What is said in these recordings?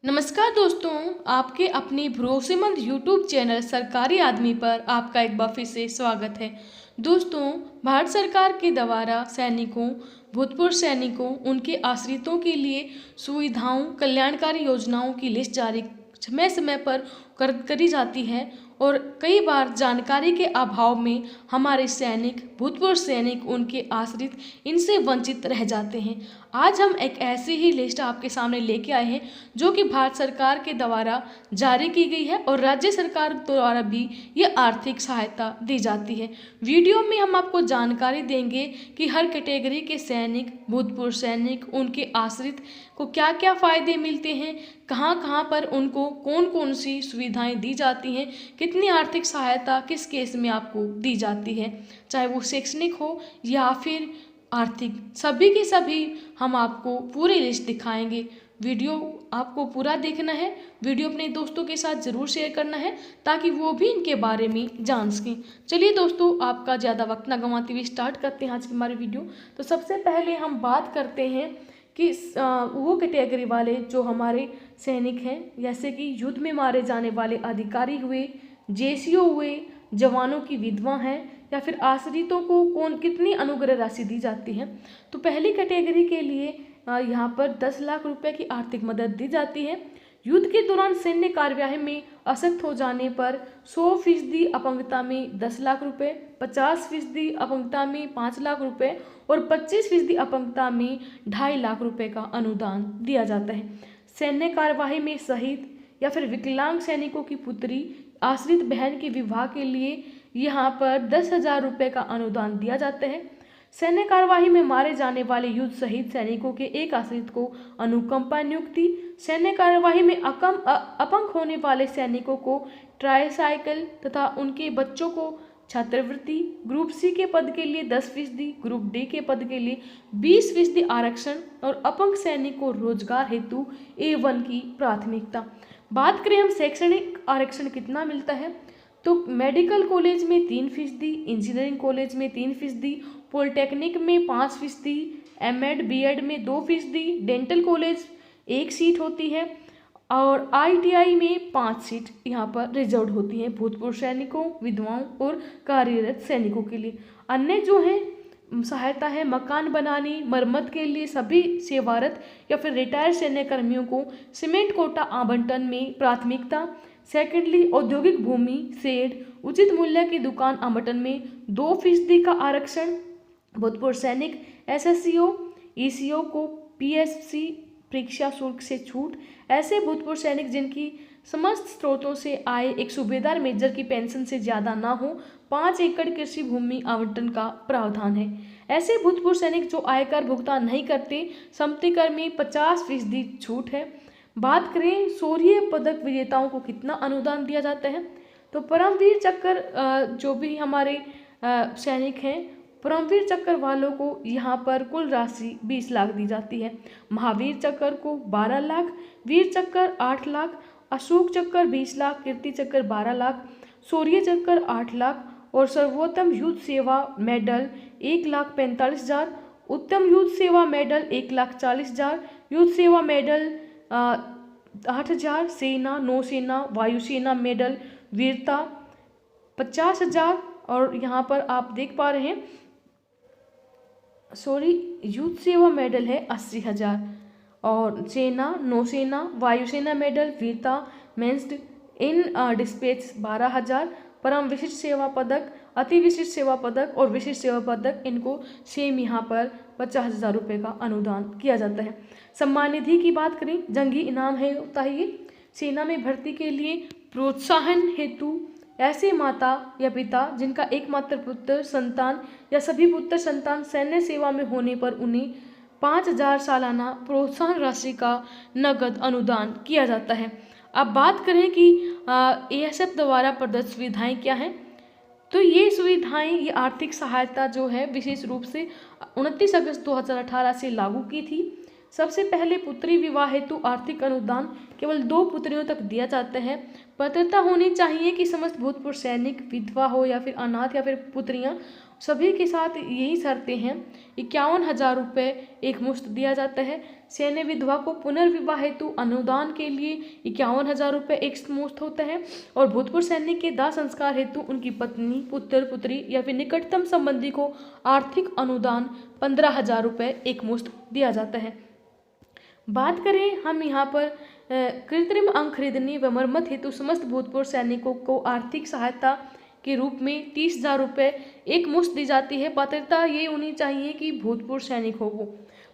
नमस्कार दोस्तों, आपके अपने भरोसेमंद यूट्यूब चैनल सरकारी आदमी पर आपका एक बार फिर से स्वागत है। दोस्तों, भारत सरकार के द्वारा सैनिकों, भूतपूर्व सैनिकों, उनके आश्रितों के लिए सुविधाओं, कल्याणकारी योजनाओं की लिस्ट जारी समय समय पर करी जाती है और कई बार जानकारी के अभाव में हमारे सैनिक, भूतपूर्व सैनिक, उनके आश्रित इनसे वंचित रह जाते हैं। आज हम एक ऐसी ही लिस्ट आपके सामने लेके आए हैं जो कि भारत सरकार के द्वारा जारी की गई है और राज्य सरकार द्वारा भी ये आर्थिक सहायता दी जाती है। वीडियो में हम आपको जानकारी देंगे कि हर कैटेगरी के सैनिक, भूतपूर्व सैनिक, उनके आश्रित को क्या क्या फ़ायदे मिलते हैं, कहाँ कहाँ पर उनको कौन कौन सी सुविधाएं दी जाती हैं, कितनी आर्थिक सहायता किस केस में आपको दी जाती है, चाहे वो शैक्षणिक हो या फिर आर्थिक, सभी के सभी हम आपको पूरी लिस्ट दिखाएंगे। वीडियो आपको पूरा देखना है, वीडियो अपने दोस्तों के साथ ज़रूर शेयर करना है ताकि वो भी इनके बारे में जान सकें। चलिए दोस्तों, आपका ज़्यादा वक्त ना गंवाते हुए स्टार्ट करते हैं आज की हमारी वीडियो। तो सबसे पहले हम बात करते हैं कि वो कैटेगरी वाले जो हमारे सैनिक हैं, जैसे कि युद्ध में मारे जाने वाले अधिकारी हुए, जेसीओ हुए, जवानों की विधवा हैं या फिर आश्रितों को कौन कितनी अनुग्रह राशि दी जाती है। तो पहली कैटेगरी के लिए यहाँ पर 10 लाख रुपए की आर्थिक मदद दी जाती है। युद्ध के दौरान सैन्य कार्यवाही में अशक्त हो जाने पर 100% अपंगता में 10 लाख रुपए, 50% अपंगता में 5 लाख रुपए और 25% अपंगता में 2.5 लाख रुपए का अनुदान दिया जाता है। सैन्य कार्यवाही में शहीद या फिर विकलांग सैनिकों की पुत्री, आश्रित बहन के विवाह के लिए यहाँ पर 10,000 रुपये का अनुदान दिया जाता है। सैन्य कार्यवाही में मारे जाने वाले युद्ध शहीद सैनिकों के एक आश्रित को अनुकंपा नियुक्ति, सैन्य कार्यवाही में अपंग होने वाले सैनिकों को ट्राईसाइकिल तथा उनके बच्चों को छात्रवृत्ति, ग्रुप सी के पद के लिए 10%, ग्रुप डी के पद के लिए 20% आरक्षण और अपंग सैनिक को रोजगार हेतु A1 की प्राथमिकता। बात करें हम शैक्षणिक आरक्षण कितना मिलता है, तो मेडिकल कॉलेज में 3%, इंजीनियरिंग कॉलेज में 3%, पॉलिटेक्निक में 5%, एमएड बीएड में 2%, डेंटल कॉलेज 1 सीट होती है और आईटीआई में 5 सीट यहाँ पर रिजर्व होती हैं भूतपूर्व सैनिकों, विधवाओं और कार्यरत सैनिकों के लिए। अन्य जो हैं सहायता है मकान बनाने, मरम्मत के लिए सभी सेवारत या फिर रिटायर्ड सैन्य कर्मियों को सीमेंट कोटा आवंटन में प्राथमिकता। सेकेंडली, औद्योगिक भूमि, शेड, उचित मूल्य की दुकान आवंटन में 2% का आरक्षण। भूतपूर्व सैनिक एसएससीओ, ईसीओ को पीएससी परीक्षा शुल्क से छूट। ऐसे भूतपूर्व सैनिक जिनकी समस्त स्रोतों से आय एक सूबेदार मेजर की पेंशन से ज़्यादा ना हो, 5 एकड़ कृषि भूमि आवंटन का प्रावधान है। ऐसे भूतपूर्व सैनिक जो आयकर भुगतान नहीं करते, सम्पत्ति कर में 50% छूट है। बात करें शौर्य पदक विजेताओं को कितना अनुदान दिया जाता है, तो परमवीर चक्र जो भी हमारे सैनिक हैं, परमवीर चक्र वालों को यहाँ पर कुल राशि 20 लाख दी जाती है। महावीर चक्र को 12 लाख, वीर चक्र 8 लाख, अशोक चक्र 20 लाख, कीर्ति चक्र 12 लाख, शौर्य चक्र 8 लाख और सर्वोत्तम युद्ध सेवा मेडल 1,45,000, उत्तम युद्ध सेवा मेडल 1,40,000, युद्ध सेवा मेडल 8,000, सेना, नौसेना, वायुसेना मेडल वीरता 50,000 और यहाँ पर आप देख पा रहे हैं युद्ध सेवा मेडल है 80,000 और सेना, नौसेना, वायुसेना मेडल वीरता मेंस्ड इन डिस्पैच 12,000, परम विशिष्ट सेवा पदक, अति विशिष्ट सेवा पदक और विशिष्ट सेवा पदक, इनको सेम यहाँ पर 50,000 रुपये का अनुदान किया जाता है। सम्मान निधि की बात करें, जंगी इनाम है होता है ये। सेना में भर्ती के लिए प्रोत्साहन हेतु ऐसे माता या पिता जिनका एकमात्र पुत्र संतान या सभी पुत्र संतान सैन्य सेवा में होने पर उन्हें 5,000 सालाना प्रोत्साहन राशि का नगद अनुदान किया जाता है। अब बात करें कि एएसएफ द्वारा प्रदत्त सुविधाएं क्या हैं, तो ये सुविधाएं, ये आर्थिक सहायता जो है विशेष रूप से 29 अगस्त 2018 से लागू की थी। सबसे पहले पुत्री विवाह हेतु आर्थिक अनुदान केवल 2 पुत्रियों तक दिया जाता है। पात्रता होनी चाहिए कि समस्त भूतपूर्व सैनिक, विधवा हो या फिर अनाथ या फिर पुत्रियां, सभी के साथ यही शर्तें हैं। 51,000 रुपये एक मुश्त दिया जाता है। सैन्य विधवा को पुनर्विवाह हेतु अनुदान के लिए 51,000 रुपये एक मुश्त होता है। और भूतपूर्व सैनिक के दाह संस्कार हेतु उनकी पत्नी, पुत्र, पुत्री या फिर निकटतम संबंधी को आर्थिक अनुदान 15,000 रुपये एक मुश्त दिया जाता है। बात करें हम यहाँ पर कृत्रिम अंग खरीदने व मरम्मत हेतु समस्त भूतपूर्व सैनिकों को आर्थिक सहायता के रूप में 30,000 रुपये एक मुश्त दी जाती है। पात्रता ये होनी चाहिए कि भूतपूर्व सैनिक हो वो।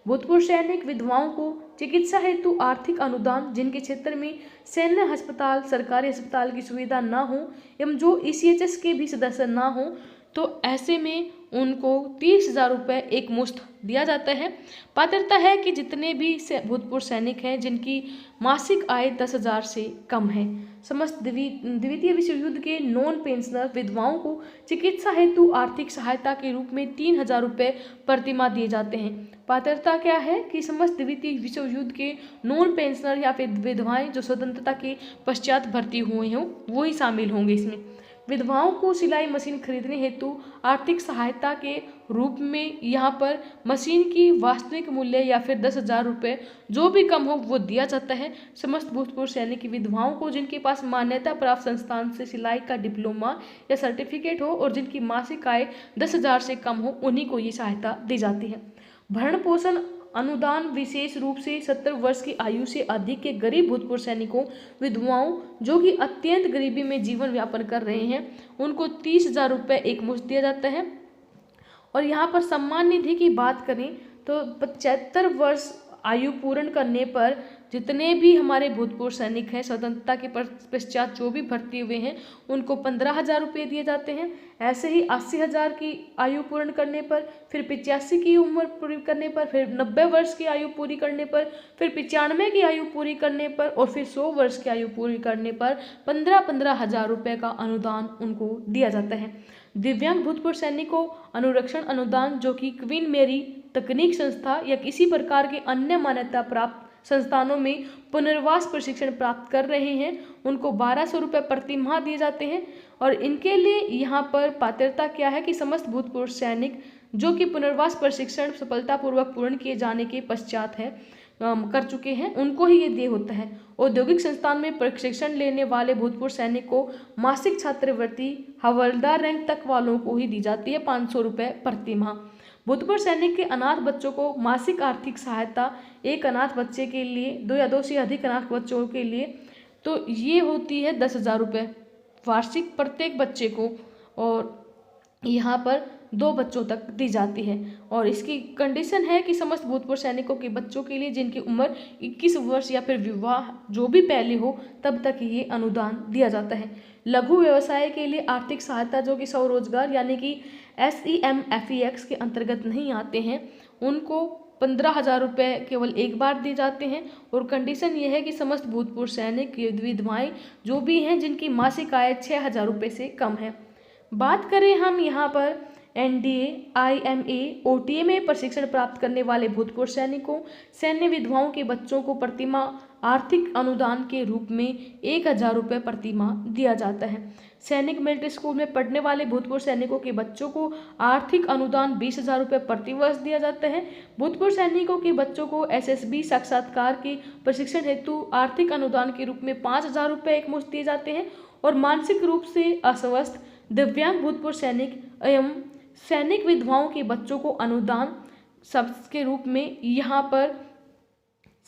भूतपूर्व सैनिक विधवाओं को चिकित्सा हेतु आर्थिक अनुदान जिनके क्षेत्र में सैन्य अस्पताल, सरकारी अस्पताल की सुविधा ना हो एवं जो ECHS के भी सदस्य ना हो, तो ऐसे में उनको 30,000 रुपये एक मुश्त दिया जाता है। पात्रता है कि जितने भी भूतपूर्व सैनिक हैं जिनकी मासिक आय 10,000 से कम है। समस्त द्वितीय विश्व युद्ध के नॉन पेंशनर विधवाओं को चिकित्सा हेतु आर्थिक सहायता के रूप में 3,000 रुपये प्रतिमाह दिए जाते हैं। पात्रता क्या है कि समस्त द्वितीय विश्व युद्ध के नॉन पेंशनर या फिर विधवाएं जो स्वतंत्रता के पश्चात भर्ती हुए हों वो ही शामिल होंगे इसमें। विधवाओं को सिलाई मशीन खरीदने हेतु आर्थिक सहायता के रूप में यहाँ पर मशीन की वास्तविक मूल्य या फिर 10,000 रुपये जो भी कम हो वो दिया जाता है। समस्त भूतपूर्व सैनिक की विधवाओं को जिनके पास मान्यता प्राप्त संस्थान से सिलाई का डिप्लोमा या सर्टिफिकेट हो और जिनकी मासिक आय 10,000 से कम हो उन्हीं को ये सहायता दी जाती है। भरण पोषण अनुदान विशेष रूप से 70 वर्ष की आयु से अधिक के गरीब भूतपूर्व सैनिकों, विधवाओं जो कि अत्यंत गरीबी में जीवन यापन कर रहे हैं उनको 30,000 रुपये एक मुश्त दिया जाता है। और यहाँ पर सम्मान निधि की बात करें तो 75 वर्ष आयु पूर्ण करने पर जितने भी हमारे भूतपूर्व सैनिक हैं स्वतंत्रता के पश्चात जो भी भर्ती हुए हैं उनको 15,000 रुपये दिए जाते हैं। ऐसे ही 80,000 की आयु पूर्ण करने पर, फिर 85 की उम्र पूरी करने पर, फिर 90 वर्ष की आयु पूरी करने पर, फिर 95 की आयु पूरी करने पर और फिर 100 वर्ष की आयु पूरी करने पर 15,000 रुपये का अनुदान उनको दिया जाता है। दिव्यांग भूतपूर्व सैनिक को अनुरक्षण अनुदान जो कि क्वीन मेरी तकनीक संस्था या किसी प्रकार के अन्य मान्यता प्राप्त संस्थानों में पुनर्वास प्रशिक्षण प्राप्त कर रहे हैं उनको 1,200 रुपये प्रति माह दिए जाते हैं। और इनके लिए यहाँ पर पात्रता क्या है कि समस्त भूतपूर्व सैनिक जो कि पुनर्वास प्रशिक्षण सफलतापूर्वक पूर्ण किए जाने के पश्चात है कर चुके हैं उनको ही ये देय होता है। औद्योगिक संस्थान में प्रशिक्षण लेने वाले भूतपूर्व सैनिक को मासिक छात्रवृत्ति हवलदार रैंक तक वालों को ही दी जाती है 500 रुपये प्रति माह। भूतपूर्व सैनिक के अनाथ बच्चों को मासिक आर्थिक सहायता एक अनाथ बच्चे के लिए 2 या 2 से अधिक अनाथ बच्चों के लिए तो ये होती है 10,000 रुपये वार्षिक प्रत्येक बच्चे को और यहाँ पर 2 बच्चों तक दी जाती है। और इसकी कंडीशन है कि समस्त भूतपूर्व सैनिकों के बच्चों के लिए जिनकी उम्र 21 वर्ष या फिर विवाह जो भी पहले हो तब तक ये अनुदान दिया जाता है। लघु व्यवसाय के लिए आर्थिक सहायता जो कि स्वरोजगार यानी कि SEMFEX के अंतर्गत नहीं आते हैं उनको 15,000 रुपये केवल एक बार दिए जाते हैं। और कंडीशन ये है कि समस्त भूतपूर्व सैनिक विधवाएं जो भी हैं जिनकी मासिक आय 6,000 रुपये से कम है। बात करें हम यहाँ पर NDA, IMA, OTA में प्रशिक्षण प्राप्त करने वाले भूतपूर्व सैनिकों, सैन्य विधवाओं के बच्चों को प्रतिमाह आर्थिक अनुदान के रूप में 1,000 रुपये प्रतिमाह दिया जाता है। सैनिक मिलिट्री स्कूल में पढ़ने वाले भूतपूर्व सैनिकों के बच्चों को आर्थिक अनुदान 20,000 रुपये प्रतिवर्ष दिया जाता है। भूतपूर्व सैनिकों के बच्चों को SSB साक्षात्कार के प्रशिक्षण हेतु आर्थिक अनुदान के रूप में 5,000 रुपये एक मुश्त दिए जाते हैं। और मानसिक रूप से अस्वस्थ दिव्यांग भूतपूर्व सैनिक एवं सैनिक विधवाओं के बच्चों को अनुदान शब्द के रूप में यहाँ पर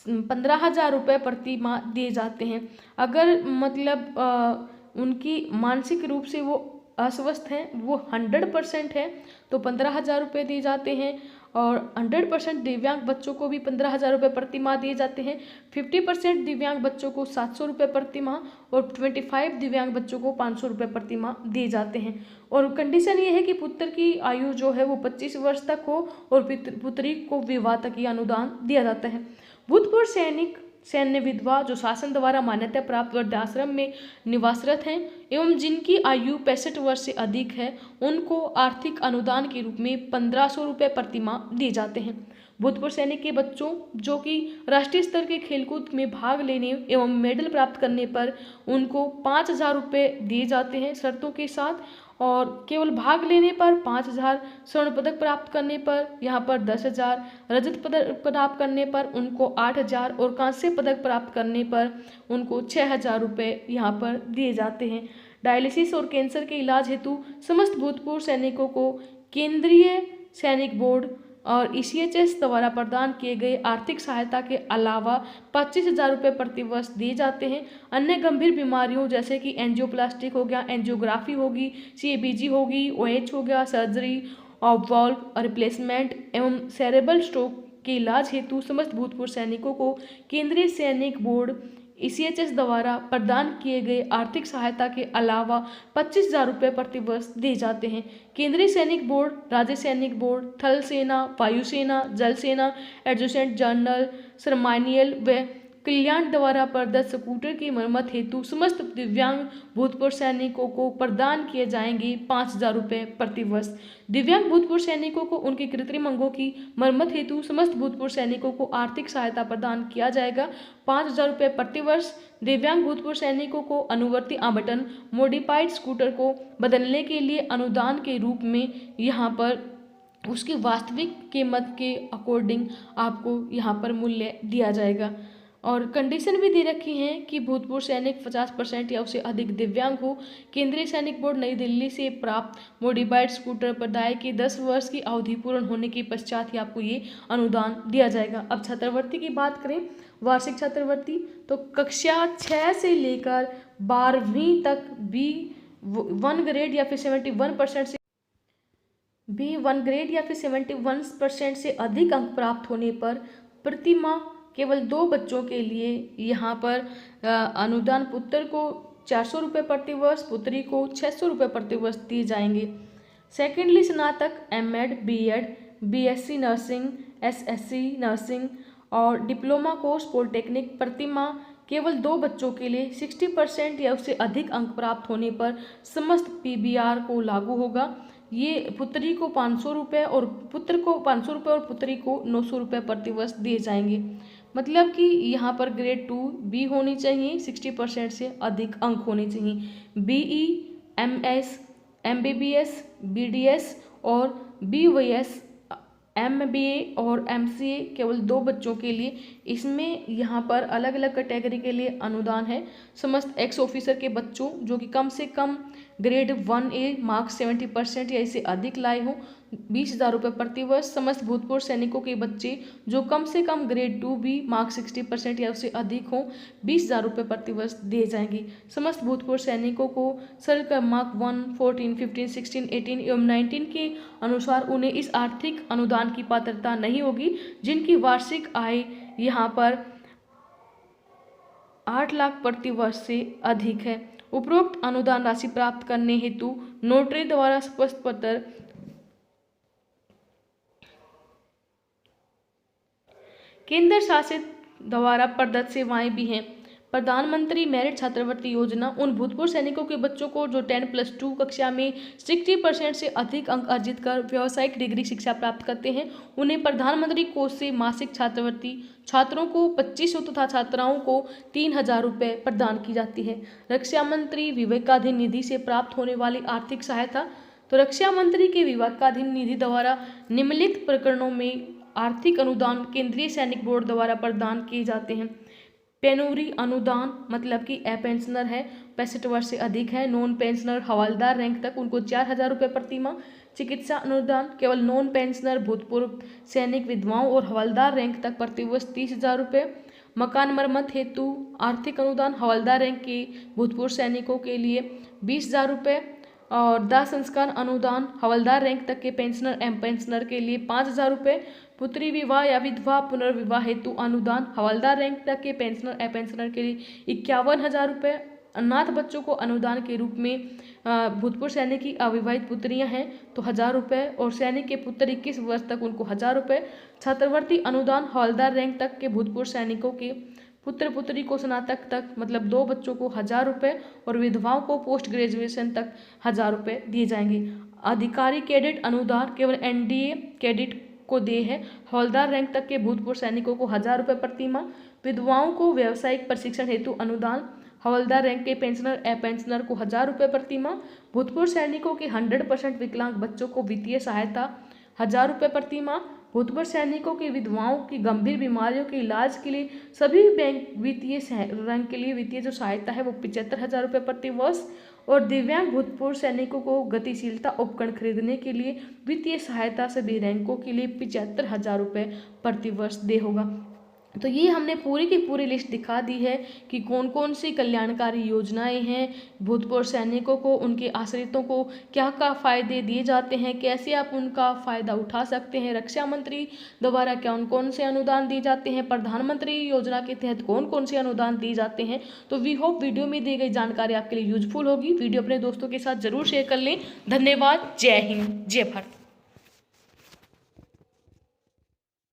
15,000 रुपये प्रति माह दिए जाते हैं। अगर मतलब उनकी मानसिक रूप से वो अस्वस्थ हैं वो 100% है तो 15,000 रुपये दिए जाते हैं। और 100% दिव्यांग बच्चों को भी 15,000 रुपये प्रति माह दिए जाते हैं। 50% दिव्यांग बच्चों को 700 रुपये प्रति माह और 25 दिव्यांग बच्चों को 500 रुपये प्रति माह दिए जाते हैं। और कंडीशन ये है कि पुत्र की आयु जो है वो 25 वर्ष तक हो और पुत्री को विवाह तक ही अनुदान दिया जाता है। भूतपूर्व सैनिक सैन्य विधवा जो शासन द्वारा मान्यता प्राप्त वृद्धाश्रम में निवासरत हैं एवं जिनकी आयु 65 वर्ष से अधिक है उनको आर्थिक अनुदान के रूप में 1,500 रुपये प्रति माह दिए जाते हैं। भूतपूर्व सैनिक के बच्चों जो कि राष्ट्रीय स्तर के खेलकूद में भाग लेने एवं मेडल प्राप्त करने पर उनको 5,000 रुपये दिए जाते हैं शर्तों के साथ। और केवल भाग लेने पर 5,000, स्वर्ण पदक प्राप्त करने पर यहाँ पर 10,000, रजत पदक प्राप्त करने पर उनको 8,000 और कांस्य पदक प्राप्त करने पर उनको 6,000 रुपये यहाँ पर दिए जाते हैं। डायलिसिस और कैंसर के इलाज हेतु समस्त भूतपूर्व सैनिकों को केंद्रीय सैनिक बोर्ड और ईसीएचएस द्वारा प्रदान किए गए आर्थिक सहायता के अलावा 25,000 रुपये प्रतिवर्ष दिए जाते हैं। अन्य गंभीर बीमारियों जैसे कि एंजियोप्लास्टिक हो गया, एंजियोग्राफी होगी, सीएबीजी होगी, ओएच हो गया, सर्जरी और वाल्व रिप्लेसमेंट एवं सेरेब्रल स्ट्रोक के इलाज हेतु समस्त भूतपूर्व सैनिकों को केंद्रीय सैनिक बोर्ड ईसीएचएस द्वारा प्रदान किए गए आर्थिक सहायता के अलावा 25,000 रुपये प्रतिवर्ष दिए जाते हैं। केंद्रीय सैनिक बोर्ड, राज्य सैनिक बोर्ड, थल सेना, वायुसेना, जल सेना, एडजुटेंट जनरल, सर्मानियल व कल्याण द्वारा प्रदत्त स्कूटर की मरम्मत हेतु समस्त दिव्यांग भूतपूर्व सैनिकों को प्रदान किए जाएंगे 5,000 रुपये प्रतिवर्ष। दिव्यांग भूतपूर्व सैनिकों को उनके कृत्रिम अंगों की मरम्मत हेतु समस्त भूतपूर्व सैनिकों को आर्थिक सहायता प्रदान किया जाएगा 5,000 रुपये प्रतिवर्ष। दिव्यांग भूतपूर्व सैनिकों को अनुवर्ती आवंटन मॉडिफाइड स्कूटर को बदलने के लिए अनुदान के रूप में यहाँ पर उसकी वास्तविक कीमत के अकॉर्डिंग आपको यहाँ पर मूल्य दिया जाएगा। और कंडीशन भी दे रखी हैं कि भूतपूर्व सैनिक 50% या उससे अधिक दिव्यांग हो। केंद्रीय सैनिक बोर्ड नई दिल्ली से प्राप्त मॉडिफाइड स्कूटर प्रदाय की 10 वर्ष की अवधि पूर्ण होने के पश्चात ही आपको ये अनुदान दिया जाएगा। अब छात्रवृत्ति की बात करें, वार्षिक छात्रवृत्ति तो कक्षा 6 से लेकर 12वीं तक B1 ग्रेड या फिर 71% से B1 ग्रेड या फिर 71% से अधिक अंक प्राप्त होने पर प्रति माह केवल 2 बच्चों के लिए यहाँ पर अनुदान पुत्र को 400 रुपये प्रतिवर्ष, पुत्री को 600 रुपये प्रतिवर्ष दिए जाएंगे। सेकेंडली स्नातक, MEd, BEd, BSc nursing, SSC nursing और डिप्लोमा कोर्स पॉलिटेक्निक प्रति माह केवल 2 बच्चों के लिए 60% या उससे अधिक अंक प्राप्त होने पर समस्त पीबीआर को लागू होगा। ये पुत्री को 500 रुपये और पुत्र को 500 रुपये और पुत्री को 900 रुपये प्रतिवर्ष दिए जाएंगे। मतलब कि यहाँ पर ग्रेड 2 बी होनी चाहिए, 60% से अधिक अंक होने चाहिए। बीई, एमएस, एमबीबीएस, बीडीएस और बीवीएस, एमबीए और एमसीए केवल 2 बच्चों के लिए। इसमें यहाँ पर अलग अलग कैटेगरी के लिए अनुदान है। समस्त एक्स ऑफिसर के बच्चों जो कि कम से कम ग्रेड 1A मार्क्स 70% या इससे अधिक लाए हों 20,000 रुपये प्रतिवर्ष। समस्त भूतपूर्व सैनिकों के बच्चे जो कम से कम ग्रेड 2B मार्क्स 60% या उससे अधिक हों 20,000 रुपये प्रतिवर्ष दिए जाएंगे। समस्त भूतपूर्व सैनिकों को सर्व मार्क 1, 14, 15, 16, 18 एवं 19 के अनुसार उन्हें इस आर्थिक अनुदान की पात्रता नहीं होगी जिनकी वार्षिक आय यहाँ पर 8 लाख प्रतिवर्ष से अधिक है। उपरोक्त अनुदान राशि प्राप्त करने हेतु नोटरी द्वारा स्पष्ट पत्र केंद्र शासित द्वारा प्रदत्त सेवाएं भी हैं। प्रधानमंत्री मेरिट छात्रवृत्ति योजना उन भूतपूर्व सैनिकों के बच्चों को जो 10+2 कक्षा में 60% से अधिक अंक अर्जित कर व्यावसायिक डिग्री शिक्षा प्राप्त करते हैं उन्हें प्रधानमंत्री कोष से मासिक छात्रवृत्ति छात्रों को 2500 तथा छात्राओं को 3,000 रुपये प्रदान की जाती है। रक्षा मंत्री विवेकाधीन निधि से प्राप्त होने वाली आर्थिक सहायता तो रक्षा मंत्री के विवेकाधीन निधि द्वारा निम्नलिखित प्रकरणों में आर्थिक अनुदान केंद्रीय सैनिक बोर्ड द्वारा प्रदान किए जाते हैं। पेनूरी अनुदान मतलब कि ए पेंशनर है 65 वर्ष से अधिक है, नॉन पेंशनर हवलदार रैंक तक उनको 4,000 रुपये प्रति माह। चिकित्सा अनुदान केवल नॉन पेंशनर भूतपूर्व सैनिक विधवाओं और हवलदार रैंक तक प्रतिवर्ष 30,000 रुपये। मकान मरम्मत हेतु आर्थिक अनुदान हवलदार रैंक के भूतपूर्व सैनिकों के लिए 20,000 रुपये और दाह संस्कार अनुदान हवलदार रैंक तक के पेंशनर एवं पेंशनर के लिए 5,000 रुपये। पुत्री विवाह या विधवा पुनर्विवाह हेतु अनुदान हवलदार रैंक तक के पेंशनर एवं पेंशनर के लिए 51,000 रुपये। अनाथ बच्चों को अनुदान के रूप में भूतपूर्व सैनिक की अविवाहित पुत्रियां हैं तो 1,000 रुपये और सैनिक के पुत्र 21 वर्ष तक उनको 1,000 रुपये। छात्रवृत्ति अनुदान हवलदार रैंक तक के भूतपूर्व सैनिकों के पुत्र पुत्री को स्नातक तक मतलब 2 बच्चों को 1,000 रुपये और विधवाओं को पोस्ट ग्रेजुएशन तक 1,000 रुपये दिए जाएंगे। अधिकारी कैडेट अनुदान केवल एनडीए कैडेट को दे है। हवलदार रैंक तक के भूतपूर्व सैनिकों को 1,000 रुपये प्रति माह। विधवाओं को व्यावसायिक प्रशिक्षण हेतु अनुदान, हवलदार रैंक के पेंशनर को 1,000 रुपये प्रति माह, भूतपूर्व सैनिकों के 100% विकलांग बच्चों को वित्तीय सहायता 1,000 रुपये प्रति माह, भूतपूर्व सैनिकों की विधवाओं की गंभीर बीमारियों के इलाज के लिए सभी बैंक वित्तीय रैंक के लिए वित्तीय जो सहायता है वो 75,000 रुपये प्रति वर्ष, और दिव्यांग भूतपूर्व सैनिकों को गतिशीलता उपकरण खरीदने के लिए वित्तीय सहायता सभी रैंकों के लिए 75,000 रुपये प्रति वर्ष दे होगा। तो ये हमने पूरी की पूरी लिस्ट दिखा दी है कि कौन कौन सी कल्याणकारी योजनाएं हैं, भूतपूर्व सैनिकों को, उनके आश्रितों को क्या क्या फ़ायदे दिए जाते हैं, कैसे आप उनका फ़ायदा उठा सकते हैं, रक्षा मंत्री द्वारा कौन कौन से अनुदान दिए जाते हैं, प्रधानमंत्री योजना के तहत कौन कौन से अनुदान दिए जाते हैं। तो वी होप वीडियो में दी गई जानकारी आपके लिए यूजफुल होगी। वीडियो अपने दोस्तों के साथ ज़रूर शेयर कर लें। धन्यवाद। जय हिंद, जय भारत।